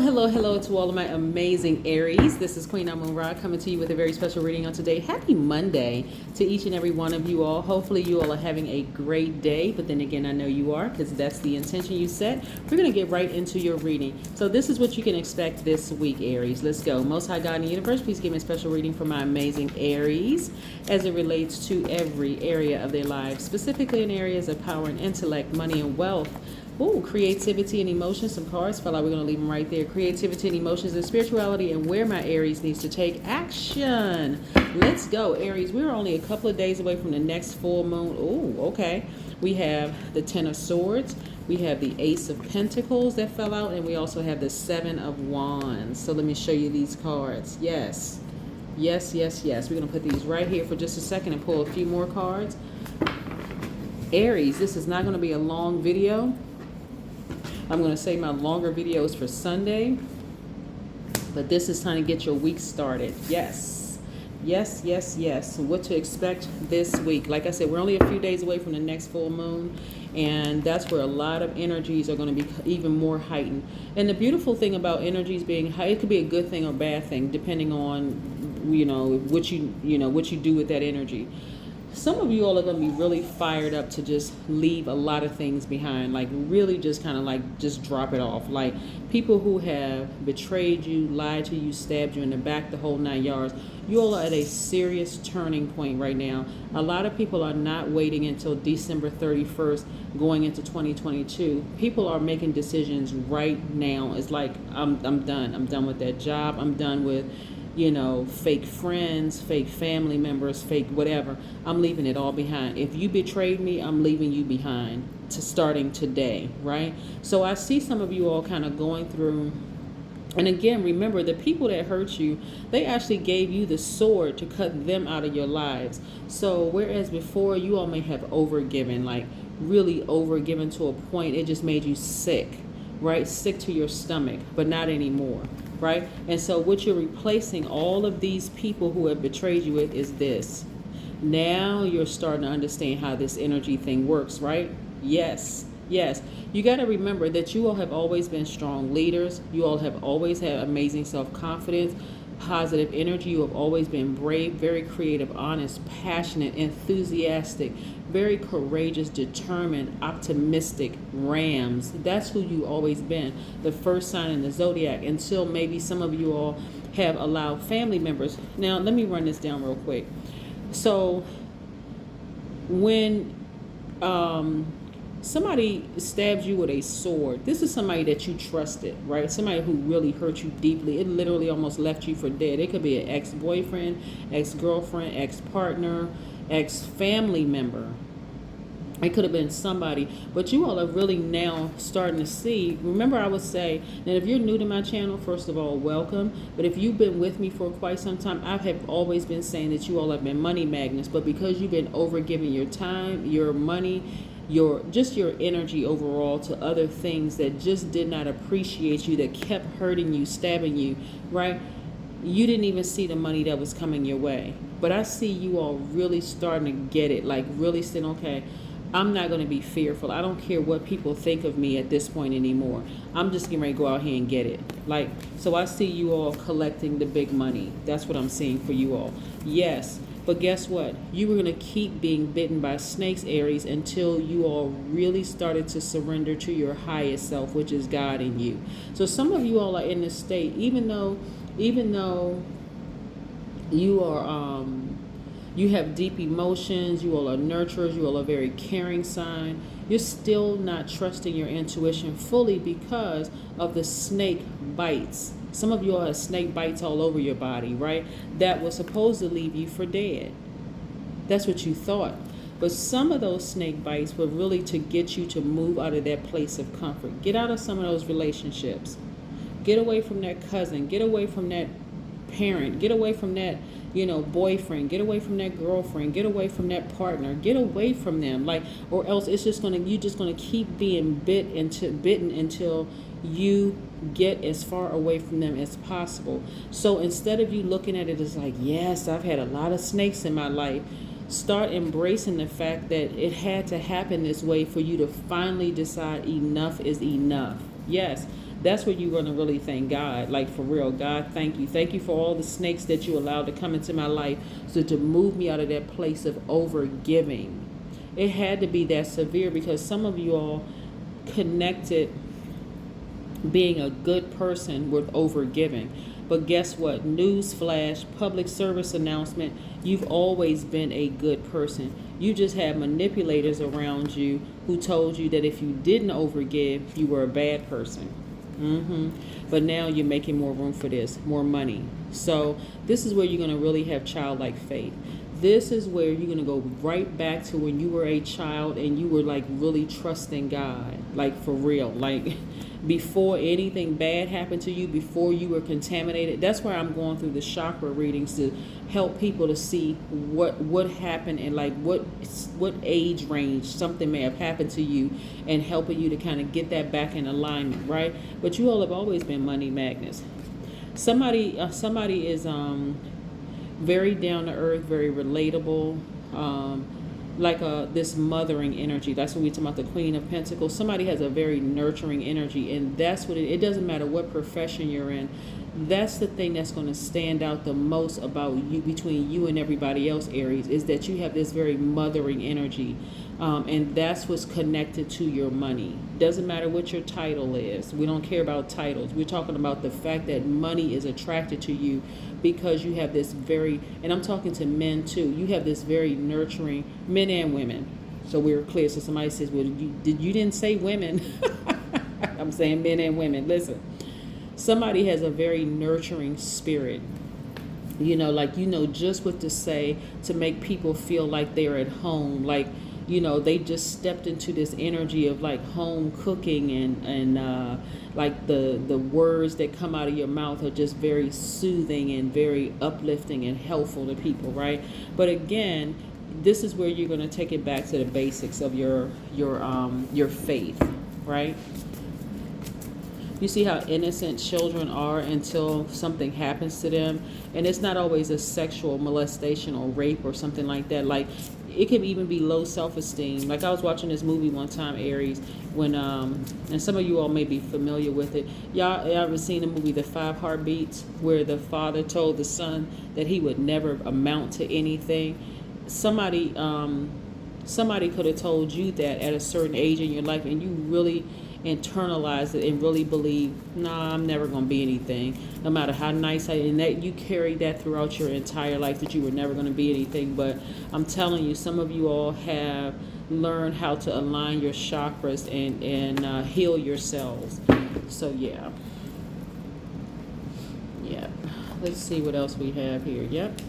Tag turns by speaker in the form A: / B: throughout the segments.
A: Hello to all of my amazing Aries. This is Queen Amun Ra coming to you with a very special reading on today. Happy Monday to each and every one of you all. Hopefully you all are having a great day, but then again, I know you are because that's the intention you set. We're going to get right into your reading. So this is what you can expect this week, Aries. Let's go. Most High God in the universe, please give me a special reading for my amazing Aries as it relates to every area of their lives, specifically in areas of power and intellect, money and wealth. Ooh, creativity and emotions. Some cards fell out. We're going to leave them right there. Creativity and emotions and spirituality, and where my Aries needs to take action. Let's go, Aries. We're only a couple of days away from the next full moon. Ooh, okay. We have the Ten of Swords. We have the Ace of Pentacles that fell out, and we also have the Seven of Wands. So let me show you these cards. Yes. Yes. We're going to put these right here for just a second and pull a few more cards. Aries, this is not going to be a long video. I'm going to save my longer videos for Sunday, but this is time to get your week started. Yes. What to expect this week. Like I said, we're only a few days away from the next full moon, and that's where a lot of energies are going to be even more heightened. And the beautiful thing about energies being high, it could be a good thing or bad thing, depending on, what you do with that energy. Some of you all are going to be really fired up to just leave a lot of things behind, like really just kind of like just drop it off. Like people who have betrayed you, lied to you, stabbed you in the back, the whole 9 yards. You all are at a serious turning point right now. A lot of people are not waiting until December 31st going into 2022. People are making decisions right now. It's like, I'm done. I'm done with that job. I'm done with fake friends, fake family members, fake whatever. I'm leaving it all behind. If you betrayed me, I'm leaving you behind starting today, right? So I see some of you all kind of going through. And again, remember, the people that hurt you, they actually gave you the sword to cut them out of your lives. So whereas before you all may have overgiven, like really overgiven to a point, it just made you sick, right? Sick to your stomach, but not anymore. Right? And so what you're replacing all of these people who have betrayed you with is this. Now you're starting to understand how this energy thing works, right? Yes. You got to remember that you all have always been strong leaders. You all have always had amazing self-confidence, positive energy. You have always been brave, very creative, honest, passionate, enthusiastic, very courageous, determined, optimistic rams. That's who you always been. The first sign in the Zodiac, until maybe some of you all have allowed family members. Now, let me run this down real quick. So when somebody stabs you with a sword, this is somebody that you trusted, right? Somebody who really hurt you deeply. It literally almost left you for dead. It could be an ex-boyfriend, ex-girlfriend, ex-partner, ex-family member. It could have been somebody, but you all are really now starting to see. Remember, I would say that if you're new to my channel, first of all, welcome. But if you've been with me for quite some time, I have always been saying that you all have been money magnets. But because you've been overgiving your time, your money, your energy overall to other things that just did not appreciate you, that kept hurting you, stabbing you, right? You didn't even see the money that was coming your way. But I see you all really starting to get it, like really saying, okay, I'm not going to be fearful. I don't care what people think of me at this point anymore. I'm just getting ready to go out here and get it. Like, so I see you all collecting the big money. That's what I'm seeing for you all. Yes. But guess what? You were going to keep being bitten by snakes, Aries, until you all really started to surrender to your highest self, which is God in you. So some of you all are in this state, even though you are, you have deep emotions, you all are nurturers, you all are very caring sign, you're still not trusting your intuition fully because of the snake bites. Some of you all have snake bites all over your body, right? That was supposed to leave you for dead. That's what you thought. But some of those snake bites were really to get you to move out of that place of comfort. Get out of some of those relationships. Get away from that cousin. Get away from that parent. Get away from that, boyfriend. Get away from that girlfriend. Get away from that partner. Get away from them. Or else you're just gonna keep being bitten until you get as far away from them as possible. So instead of you looking at it as like, yes, I've had a lot of snakes in my life, start embracing the fact that it had to happen this way for you to finally decide enough is enough. Yes, That's where you're going to really thank God. Like, for real, God, thank you. Thank you for all the snakes that you allowed to come into my life, so to move me out of that place of overgiving. It had to be that severe, because some of you all connected being a good person with overgiving. But guess what? Newsflash, public service announcement, you've always been a good person. You just had manipulators around you who told you that if you didn't overgive, you were a bad person. But now you're making more room for this, more money. So this is where you're going to really have childlike faith. This is where you're going to go right back to when you were a child and you were like really trusting God, like for real, like before anything bad happened to you, before you were contaminated. That's why I'm going through the chakra readings, to help people to see what happened, and like what age range something may have happened to you, and helping you to kind of get that back in alignment, right? But you all have always been money magnets. Somebody is very down to earth, very relatable, like this mothering energy. That's what we talk about, the Queen of Pentacles. Somebody has a very nurturing energy, and that's what it doesn't matter what profession you're in. That's the thing that's going to stand out the most about you, between you and everybody else, Aries, is that you have this very mothering energy. And that's what's connected to your money. Doesn't matter what your title is. We don't care about titles. We're talking about the fact that money is attracted to you, because you have this very, and I'm talking to men too, you have this very nurturing, men and women. So we're clear. So somebody says, well, you didn't say women. I'm saying men and women. Listen, somebody has a very nurturing spirit. Like, just what to say to make people feel like they're at home. Like, they just stepped into this energy of like home cooking, and like the words that come out of your mouth are just very soothing and very uplifting and helpful to people, right? But again, this is where you're going to take it back to the basics of your faith, right? You see how innocent children are until something happens to them, and it's not always a sexual molestation or rape or something like that. Like, it can even be low self-esteem. Like, I was watching this movie one time, Aries, when and some of you all may be familiar with it. Y'all ever seen the movie The 5 Heartbeats, where the father told the son that he would never amount to anything? Somebody could have told you that at a certain age in your life, and you really internalize it and really believe, nah, I'm never going to be anything, no matter how nice and that you carry that throughout your entire life, that you were never going to be anything. But I'm telling you, some of you all have learned how to align your chakras and heal yourselves. So yeah, let's see what else we have here. Yep,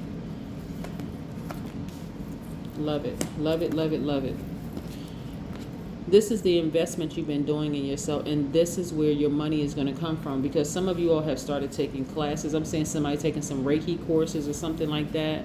A: love it, love it, love it, love it. This is the investment you've been doing in yourself, and this is where your money is going to come from, because some of you all have started taking classes. I'm saying somebody taking some Reiki courses or something like that.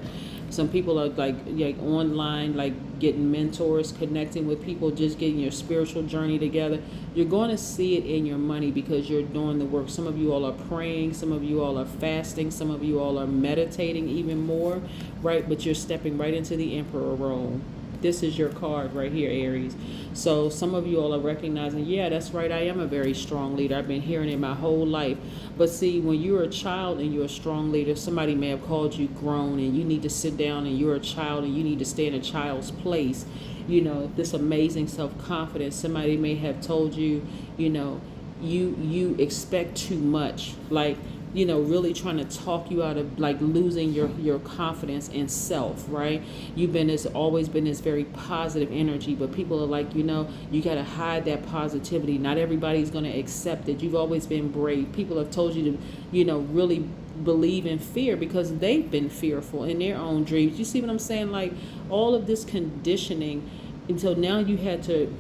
A: Some people are like online, like getting mentors, connecting with people, just getting your spiritual journey together. You're going to see it in your money because you're doing the work. Some of you all are praying. Some of you all are fasting. Some of you all are meditating even more, right? But you're stepping right into the Emperor role. This is your card right here, Aries. So some of you all are recognizing, yeah, that's right, I am a very strong leader. I've been hearing it my whole life. But see, when you're a child and you're a strong leader, somebody may have called you grown, and you need to sit down, and you're a child and you need to stay in a child's place. This amazing self-confidence. Somebody may have told you, you expect too much. Like, really trying to talk you out of like losing your confidence in self, right? You've always been this very positive energy, but people are like, you got to hide that positivity. Not everybody's going to accept it. You've always been brave. People have told you to, really believe in fear because they've been fearful in their own dreams. You see what I'm saying? Like, all of this conditioning until now you had to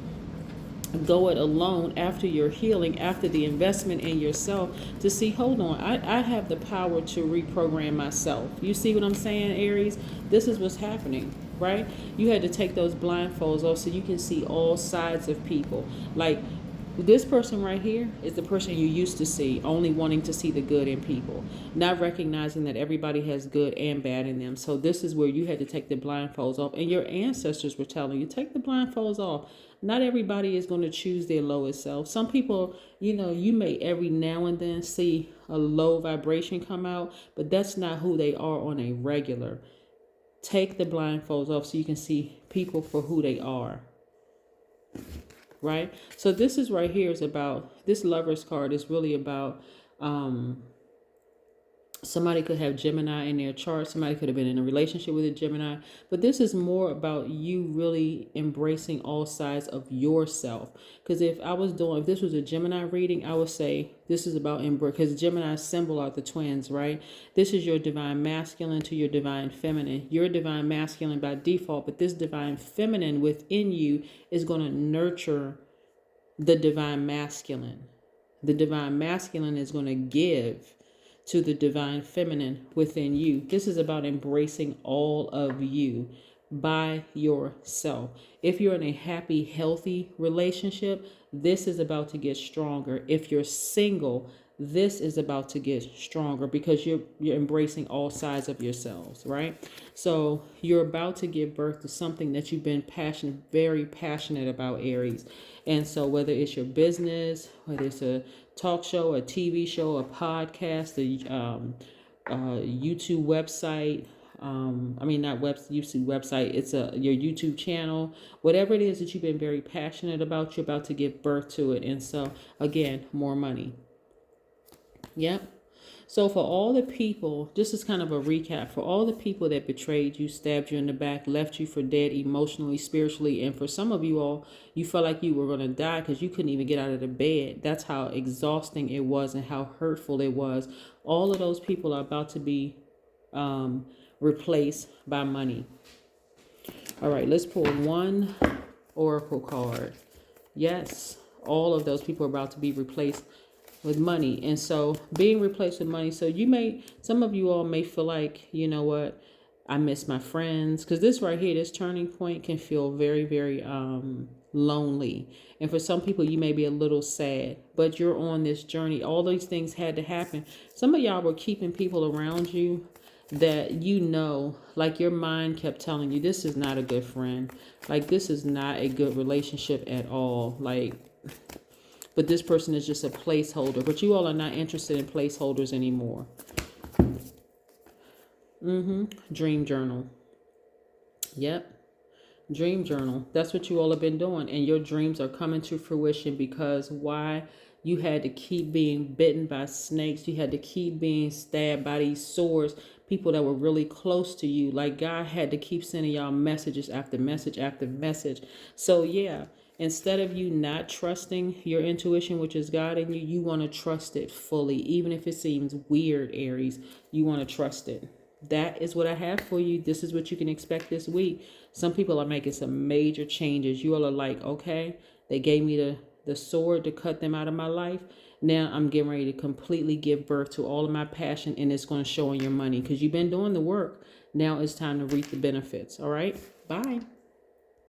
A: go it alone after your healing, after the investment in yourself, to see, hold on, I have the power to reprogram myself. You see what I'm saying, Aries? This is what's happening, right? You had to take those blindfolds off so you can see all sides of people. Like, This person right here is the person you used to see, only wanting to see the good in people, not recognizing that everybody has good and bad in them. So this is where you had to take the blindfolds off, and your ancestors were telling you, take the blindfolds off. Not everybody is going to choose their lowest self. Some people, you may every now and then see a low vibration come out, but that's not who they are on a regular. Take the blindfolds off so you can see people for who they are. Right? So this is right here is about, this Lover's card is really about, somebody could have Gemini in their chart. Somebody could have been in a relationship with a Gemini. But this is more about you really embracing all sides of yourself. Because if this was a Gemini reading, I would say this is about embrace. Because Gemini symbol are the twins, right? This is your divine masculine to your divine feminine. Your divine masculine by default, but this divine feminine within you is going to nurture the divine masculine. The divine masculine is going to give to the divine feminine within you. This is about embracing all of you by yourself. If you're in a happy, healthy relationship, this is about to get stronger. If you're single, this is about to get stronger because you're embracing all sides of yourselves, right? So you're about to give birth to something that you've been very passionate about, Aries. And so whether it's your business, whether it's a talk show, a TV show, a podcast, a YouTube website, YouTube website, it's your YouTube channel, whatever it is that you've been very passionate about, you're about to give birth to it. And so again, more money. Yep. So for all the people, this is kind of a recap, for all the people that betrayed you, stabbed you in the back, left you for dead emotionally, spiritually, and for some of you all, you felt like you were going to die because you couldn't even get out of the bed. That's how exhausting it was and how hurtful it was. All of those people are about to be replaced by money. All right, let's pull one oracle card. Yes, all of those people are about to be replaced with money. And so being replaced with money. So some of you all may feel like, you know what, I miss my friends. Because this right here, this turning point can feel very, very lonely. And for some people, you may be a little sad, but you're on this journey. All these things had to happen. Some of y'all were keeping people around you that like your mind kept telling you, this is not a good friend. Like, this is not a good relationship at all. But this person is just a placeholder. But you all are not interested in placeholders anymore. Dream journal. Yep. Dream journal. That's what you all have been doing. And your dreams are coming to fruition because why? You had to keep being bitten by snakes. You had to keep being stabbed by these swords. People that were really close to you. Like, God had to keep sending y'all messages after message after message. So yeah. Instead of you not trusting your intuition, which is God in you, you want to trust it fully. Even if it seems weird, Aries, you want to trust it. That is what I have for you. This is what you can expect this week. Some people are making some major changes. You all are like, okay, they gave me the sword to cut them out of my life. Now I'm getting ready to completely give birth to all of my passion, and it's going to show in your money because you've been doing the work. Now it's time to reap the benefits. All right. Bye.